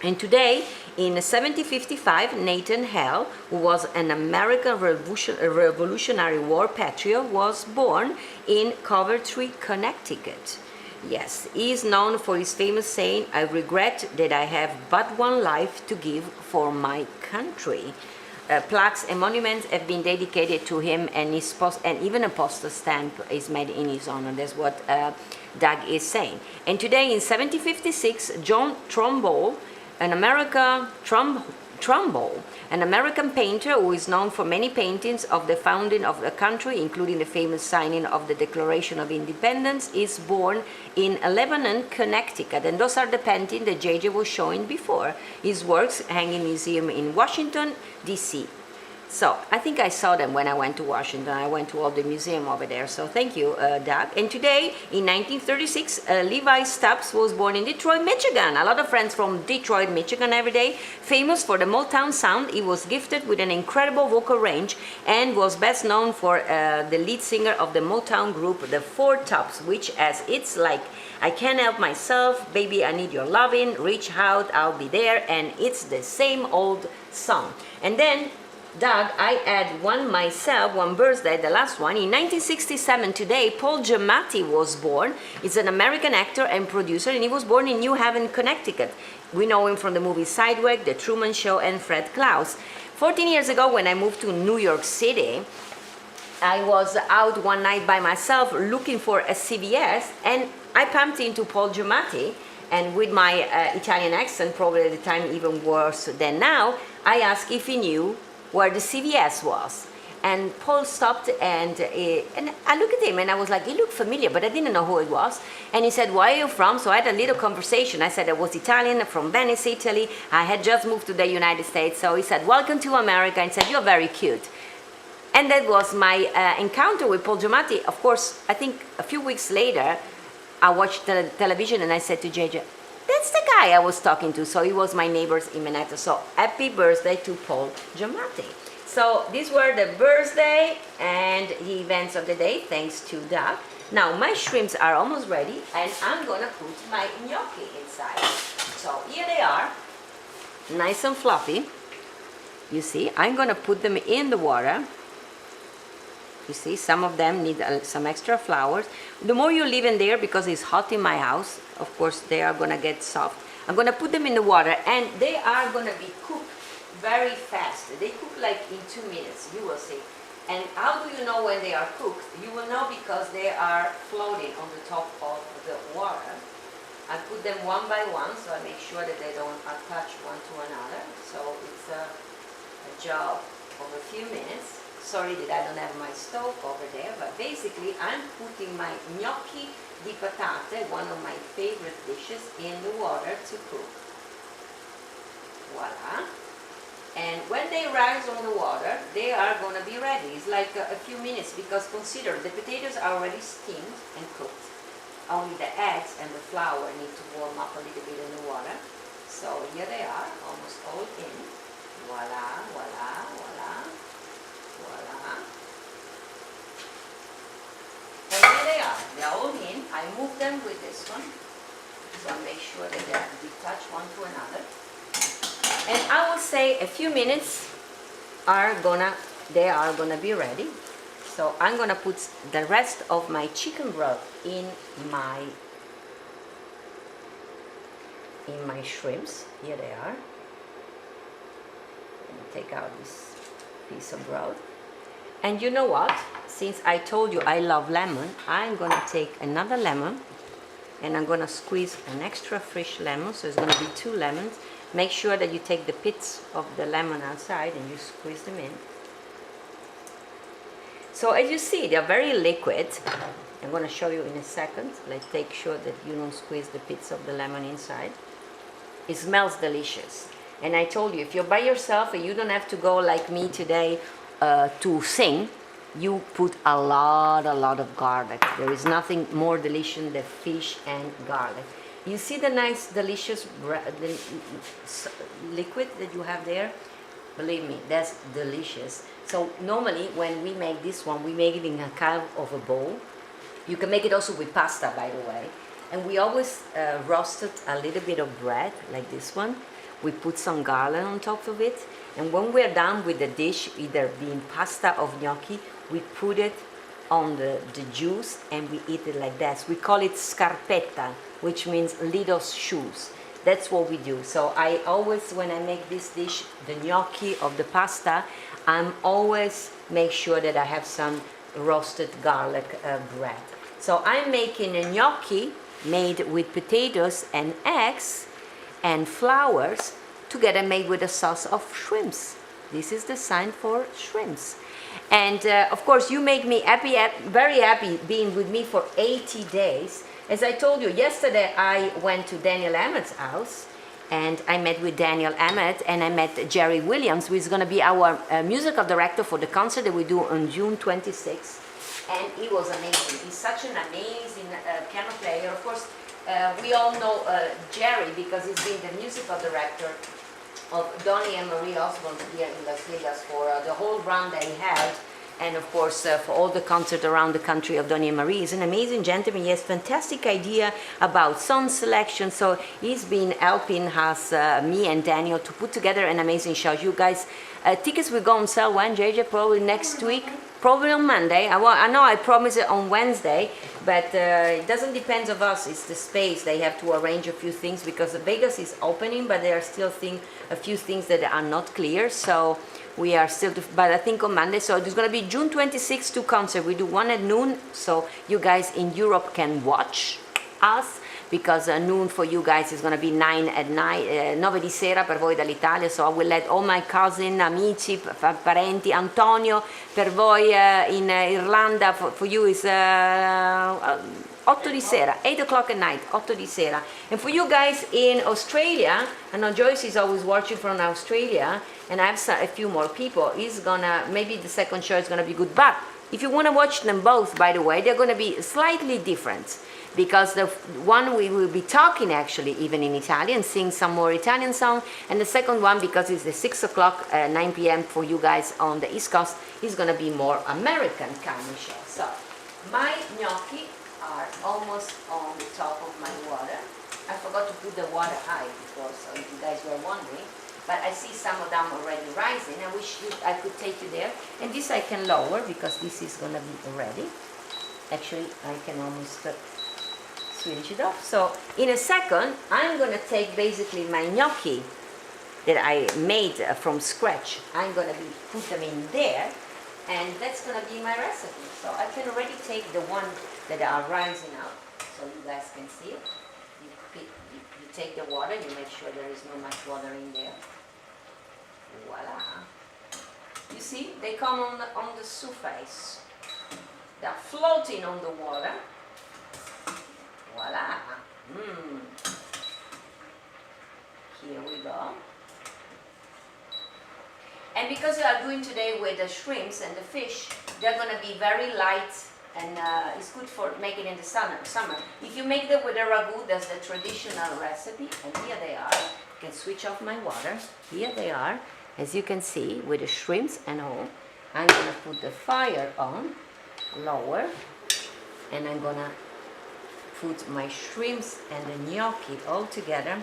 S2: And today, in 1755, Nathan Hale, who was an American Revolutionary War patriot, was born in Coventry, Connecticut. Yes, he is known for his famous saying, "I regret that I have but one life to give for my country." Plaques and monuments have been dedicated to him, and even a postal stamp is made in his honor. That's what Doug is saying. And today, in 1756, John Trumbull, an American painter who is known for many paintings of the founding of the country, including the famous signing of the Declaration of Independence, is born in Lebanon, Connecticut. And those are the paintings that JJ was showing before. His works hang in a museum in Washington, D.C. So I think I saw them when I went to Washington. I went to all the museum over there. So thank you, Doug. And today, in 1936, Levi Stubbs was born in Detroit, Michigan. A lot of friends from Detroit, Michigan every day. Famous for the Motown sound, he was gifted with an incredible vocal range and was best known for the lead singer of the Motown group, the Four Tops, which as it's like, "I Can't Help Myself," "Baby, I Need Your Lovin'," "Reach Out, I'll Be There," and it's the same old song. And then Doug, I had one myself, one birthday, the last one. In 1967 today, Paul Giamatti was born. He's an American actor and producer, and he was born in New Haven, Connecticut. We know him from the movie Sidewalk, The Truman Show, and Fred Claus. 14 years ago, when I moved to New York City, I was out one night by myself looking for a CVS, and I bumped into Paul Giamatti, And with my Italian accent, probably at the time even worse than now, I asked if he knew where the CVS was. And Paul stopped and I looked at him and I was like, he looked familiar, but I didn't know who it was. And he said, where are you from? So I had a little conversation. I said I was Italian, from Venice, Italy. I had just moved to the United States. So he said, welcome to America, and said, you're very cute. And that was my encounter with Paul Giamatti. Of course, I think a few weeks later, I watched television and I said to JJ, that's the guy I was talking to. So he was my neighbors in Manhattan. So happy birthday to Paul Giamatti. So these were the birthday and the events of the day, thanks to Doug. Now my shrimps are almost ready and I'm gonna put my gnocchi inside. So here they are, nice and fluffy. You see, I'm gonna put them in the water. You see, some of them need some extra flour. The more you leave in there, because it's hot in my house, of course they are gonna get soft. I'm gonna put them in the water and they are gonna be cooked very fast. They cook like in 2 minutes, you will see. And how do you know when they are cooked? You will know because they are floating on the top of the water. I put them one by one, so I make sure that they don't touch one to another. So it's a job of a few minutes. Sorry that I don't have my stove over there, but basically I'm putting my gnocchi di patate, one of my favorite dishes, in the water to cook. Voila. And when they rise on the water, they are going to be ready. It's like a few minutes, because consider the potatoes are already steamed and cooked. Only the eggs and the flour need to warm up a little bit in the water. So here they are, almost all in. Voila, voila, voila, voila. And here they are. They're all in. I move them with this one. So I make sure that they detach one to another. And I will say a few minutes they are gonna be ready. So I'm gonna put the rest of my chicken broth in my shrimps. Here they are. Let me take out this piece of broth. And you know what? Since I told you I love lemon, I'm gonna take another lemon and I'm gonna squeeze an extra fresh lemon. So it's gonna be 2 lemons. Make sure that you take the pits of the lemon outside and you squeeze them in. So as you see, they're very liquid. I'm going to show you in a second. Let's take sure that you don't squeeze the pits of the lemon inside. It smells delicious. And I told you, if you're by yourself and you don't have to go like me today to sing, you put a lot of garlic. There is nothing more delicious than fish and garlic. You see the nice, delicious liquid that you have there? Believe me, that's delicious. So normally when we make this one, we make it in a kind of a bowl. You can make it also with pasta, by the way. And we always roasted a little bit of bread, like this one. We put some garlic on top of it. And when we're done with the dish, either being pasta or gnocchi, we put it on the juice and we eat it like that. We call it scarpetta, which means little shoes. That's what we do. So I always, when I make this dish, the gnocchi of the pasta, I'm always make sure that I have some roasted garlic bread. So I'm making a gnocchi made with potatoes and eggs and flours, together made with a sauce of shrimps. This is the sign for shrimps. And of course, you make me happy, very happy being with me for 80 days. As I told you, yesterday I went to Daniel Emmett's house and I met with Daniel Emmett and I met Jerry Williams, who is going to be our musical director for the concert that we do on June 26th. And he was amazing. He's such an amazing piano player. Of course, we all know Jerry because he's been the musical director of Donny and Marie Osborne here in Las Vegas for the whole run that he had, and of course for all the concerts around the country of Donny and Marie. He's an amazing gentleman. He has fantastic idea about song selection, so he's been helping us, me and Daniel, to put together an amazing show. You guys, tickets will go on sale when, JJ? Probably next week? Probably on Monday. I know I promised it on Wednesday, but it doesn't depend on us. It's the space. They have to arrange a few things because Vegas is opening, but there are still a few things that are not clear. So we are still, but I think on Monday. So there's going to be June 26th, 2 concerts. We do one at noon, so you guys in Europe can watch us. because noon for you guys is gonna be 9 at night, 9 di sera per voi dall'Italia, so I will let all my cousin, amici, parenti, Antonio, per voi in Irlanda, for you is 8 di sera, 8 o'clock at night, 8 di sera. And for you guys in Australia, I know Joyce is always watching from Australia, and I have a few more people, maybe the second show is gonna be good, but if you wanna watch them both, by the way, they're gonna be slightly different, because the one we will be talking actually even in Italian, sing some more Italian song, and the second one, because it's the 6 o'clock, 9 p.m. for you guys on the East Coast, is gonna be more American kind of show. So, my gnocchi are almost on the top of my water. I forgot to put the water high before, so if you guys were wondering. But I see some of them already rising. I wish I could take you there. And this I can lower because this is gonna be ready. Actually, I can almost switch it off. So in a second, I'm gonna take basically my gnocchi that I made from scratch. I'm gonna put them in there, and that's gonna be my recipe. So I can already take the one that are rising up, so you guys can see it. You take the water, you make sure there is not much water in there. Voila. You see, they come on the surface. They're floating on the water. Voila. Here we go. And because we are doing today with the shrimps and the fish, they're going to be very light, and it's good for making in the summer. If you make them with a ragu, that's the traditional recipe, and here they are. You can switch off my water. Here they are, as you can see, with the shrimps and all. I'm going to put the fire on, lower, and I'm going to put my shrimps and the gnocchi all together.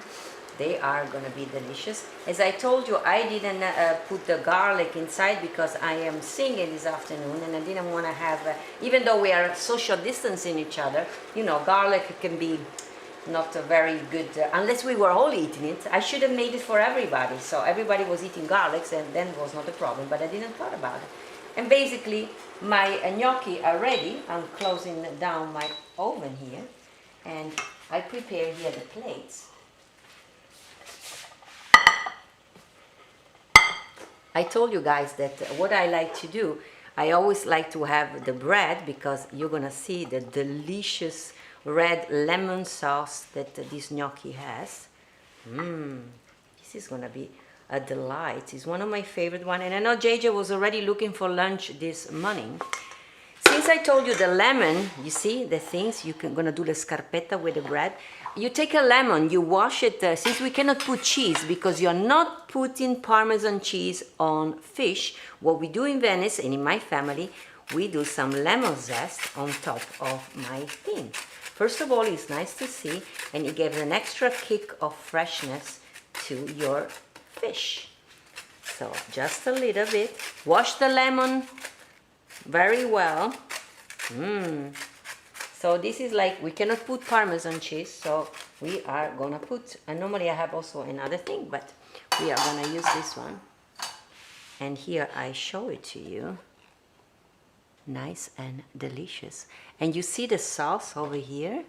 S2: They are going to be delicious. As I told you, I didn't put the garlic inside because I am singing this afternoon, and I didn't want to have, even though we are social distancing each other, you know, garlic can be not a very good, unless we were all eating it. I should have made it for everybody, so everybody was eating garlics, and then it was not a problem, but I didn't thought about it. And basically, my gnocchi are ready. I'm closing down my oven here, and I prepare here the plates. I told you guys that what I like to do, I always like to have the bread, because you're gonna see the delicious red lemon sauce that this gnocchi has. This is gonna be a delight. It's one of my favorite ones, and I know JJ was already looking for lunch this morning. Since I told you the lemon, you see the things, you're gonna do the scarpetta with the bread. You take a lemon, you wash it, since we cannot put cheese, because you're not putting Parmesan cheese on fish, what we do in Venice and in my family, we do some lemon zest on top of my thing. First of all, it's nice to see, and it gives an extra kick of freshness to your fish. So just a little bit. Wash the lemon very well. So this is like, we cannot put Parmesan cheese, so we are gonna put, and normally I have also another thing, but we are gonna use this one. And here I show it to you. Nice and delicious. And you see the sauce over here?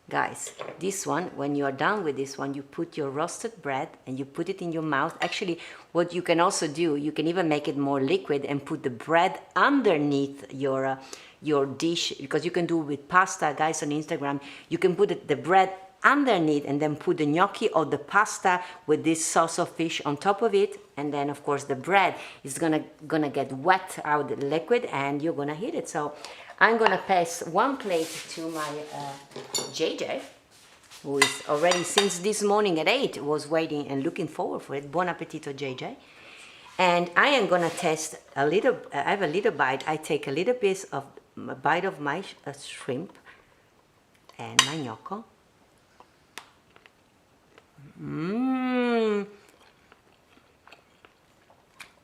S2: Guys, this one, when you are done with this one, you put your roasted bread and you put it in your mouth. Actually, what you can also do, you can even make it more liquid and put the bread underneath your dish, because you can do with pasta. Guys on Instagram, you can put the bread underneath and then put the gnocchi or the pasta with this sauce of fish on top of it, and then of course the bread is gonna get wet out the liquid, and you're gonna eat it. So I'm gonna pass one plate to my JJ, who is already since this morning at 8 was waiting and looking forward for it. Buon appetito, JJ. And I am gonna test a little. I have a little bite. I take a little bite of my shrimp and my gnocco.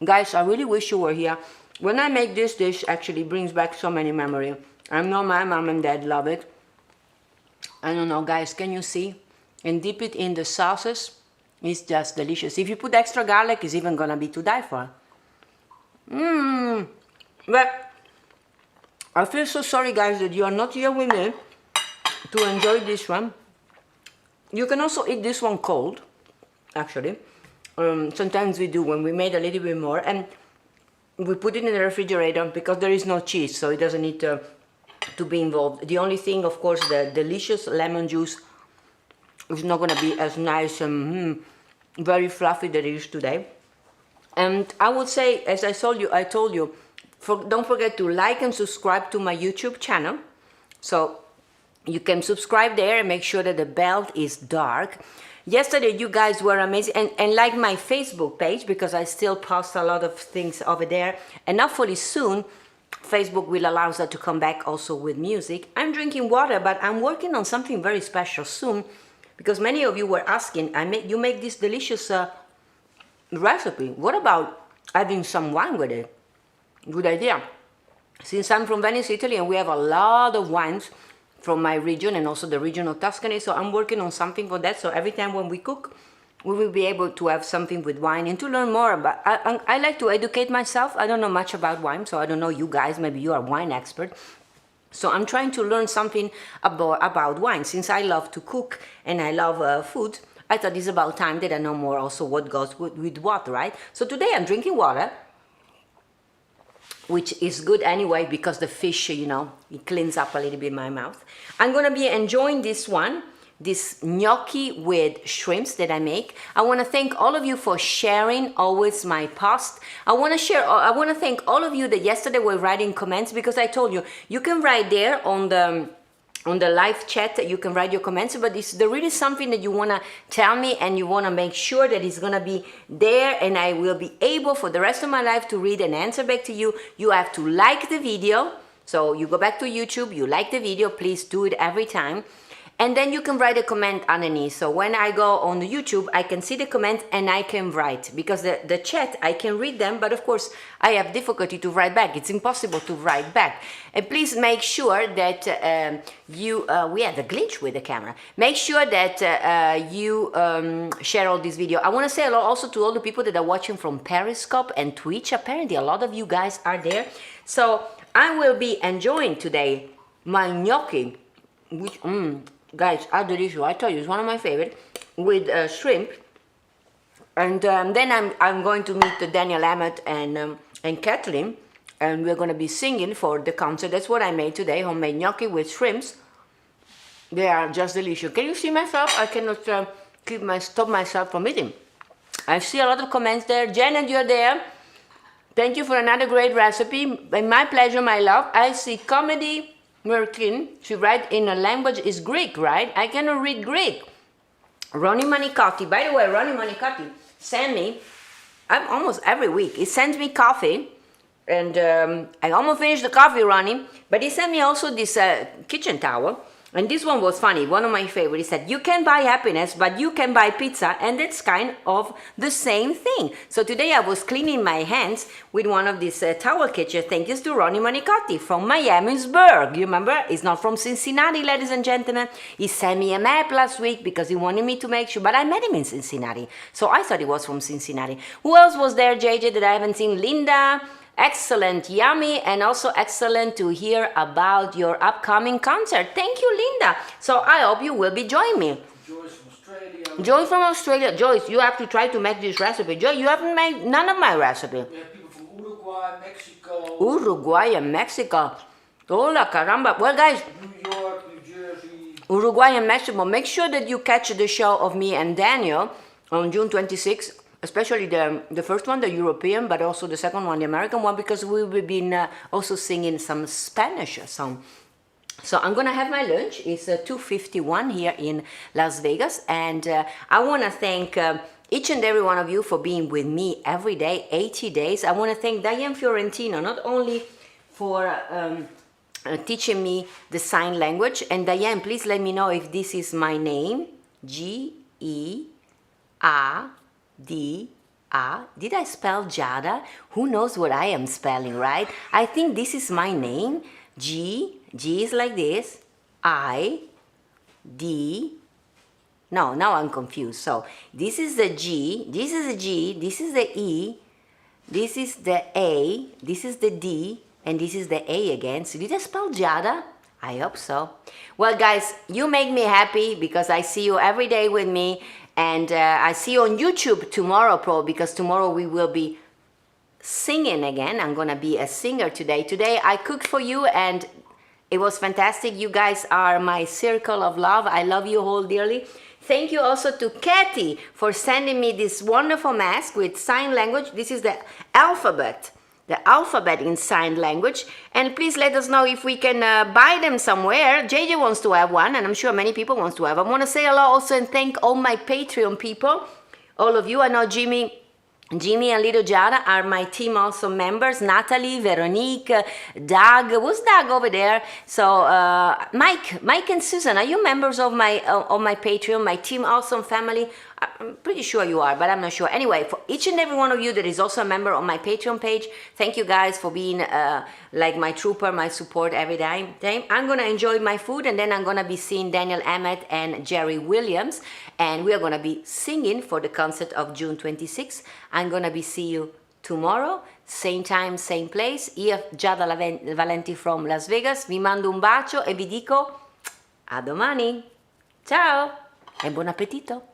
S2: Guys, I really wish you were here. When I make this dish, actually brings back so many memories. I know my mom and dad love it. I don't know, guys, can you see? And dip it in the sauces. It's just delicious. If you put extra garlic, it's even gonna be to die for. But I feel so sorry, guys, that you are not here with me. to enjoy this one. You can also eat this one cold, actually. Sometimes we do when we made a little bit more, and we put it in the refrigerator because there is no cheese, so it doesn't need to be involved. The only thing, of course, the delicious lemon juice is not going to be as nice and very fluffy that it is today. And I would say, as I told you, don't forget to like and subscribe to my YouTube channel. So you can subscribe there and make sure that the bell is dark. Yesterday you guys were amazing, and like my Facebook page, because I still post a lot of things over there, and hopefully soon Facebook will allow us to come back also with music. I'm drinking water, but I'm working on something very special soon, because many of you were asking, you make this delicious recipe. What about adding some wine with it? Good idea. Since I'm from Venice, Italy, and we have a lot of wines from my region and also the region of Tuscany, so I'm working on something for that. So every time when we cook, we will be able to have something with wine and to learn more about. I like to educate myself. I don't know much about wine, so I don't know you guys. Maybe you are wine expert. So I'm trying to learn something about wine. Since I love to cook and I love food, I thought it's about time that I know more also what goes with what, right? So today I'm drinking water, which is good anyway because the fish, you know, it cleans up a little bit my mouth. I'm gonna be enjoying this gnocchi with shrimps that I make. I wanna thank all of you for sharing always my post. I wanna thank all of you that yesterday were writing comments, because I told you, you can write there on the live chat, you can write your comments, but is there really something that you want to tell me and you want to make sure that it's going to be there and I will be able for the rest of my life to read and answer back to you? You have to like the video. So you go back to YouTube, you like the video, please do it every time. And then you can write a comment underneath. So when I go on the YouTube, I can see the comment and I can write, because the chat, I can read them, but of course I have difficulty to write back. It's impossible to write back. And please make sure that we had a glitch with the camera. Make sure that you share all this video. I want to say hello also to all the people that are watching from Periscope and Twitch. Apparently a lot of you guys are there. So I will be enjoying today my gnocchi, which, guys, are delicious. I tell you, it's one of my favorite, with shrimp. And then I'm going to meet Daniel Emmett and Kathleen, and we're going to be singing for the concert. That's what I made today, homemade gnocchi with shrimps. They are just delicious. Can you see myself? I cannot stop myself from eating. I see a lot of comments there. Janet, you're there. Thank you for another great recipe. My pleasure, my love. I see Comedy Merkin, she writes in a language is Greek, right? I cannot read Greek. Ronnie Manicotti, by the way, Ronnie Manicotti send me, I'm almost every week, he sends me coffee, and I almost finished the coffee, Ronnie, but he sent me also this kitchen towel. And this one was funny, one of my favorites. He said, you can buy happiness, but you can buy pizza, and that's kind of the same thing. So today I was cleaning my hands with one of these towel kitchen. Thank you to Ronnie Manicotti from Miamisburg. You remember? He's not from Cincinnati, ladies and gentlemen. He sent me a map last week because he wanted me to make sure, but I met him in Cincinnati. So I thought he was from Cincinnati. Who else was there, JJ, that I haven't seen? Linda. Excellent, yummy, and also excellent to hear about your upcoming concert. Thank you, Linda. So I hope you will be joining me.
S3: Joyce from Australia.
S2: Joyce from Australia. Joyce, you have to try to make this recipe. Joyce, you haven't made none of my recipe.
S3: We have people from Uruguay, Mexico.
S2: Uruguay and Mexico. Hola caramba. Well, guys,
S3: New York, New Jersey.
S2: Uruguay and Mexico. Make sure that you catch the show of me and Daniel on June 26th. Especially the first one, the European, but also the second one, the American one, because we will be also singing some Spanish song. So I'm gonna have my lunch. It's 2:51 here in Las Vegas, and I want to thank each and every one of you for being with me every day, 80 days. I want to thank Diane Fiorentino, not only for teaching me the sign language, and Diane, please let me know if this is my name, G-E-A. D-A. Did I spell Giada? Who knows what I am spelling, right? I think this is my name. G is like this. I, D. No, now I'm confused. So this is the G, this is the G, this is the E, this is the A, this is the D, and this is the A again. So did I spell Giada? I hope so. Well, guys, you make me happy because I see you every day with me, and I see you on YouTube tomorrow, because tomorrow we will be singing again. I'm gonna be a singer today. Today I cooked for you, and it was fantastic. You guys are my circle of love. I love you all dearly. Thank you also to Katie for sending me this wonderful mask with sign language. This is the alphabet in sign language. And please let us know if we can buy them somewhere. JJ wants to have one, and I'm sure many people want to have. I want to say hello also and thank all my Patreon people, all of you. I know Jimmy and little Giada are my team also members. Natalie, Veronique, Doug. Who's Doug over there? So Mike and Susan, are you members of my Patreon, my Team Awesome family? I'm pretty sure you are, but I'm not sure. Anyway, for each and every one of you that is also a member on my Patreon page, thank you guys for being like my trooper, my support every time. I'm gonna enjoy my food, and then I'm gonna be seeing Daniel Emmett and Jerry Williams, and we are gonna be singing for the concert of June 26th. I'm gonna be see you tomorrow, same time, same place. Io, Giada Valenti from Las Vegas, vi mando un bacio e vi dico a domani. Ciao e buon appetito!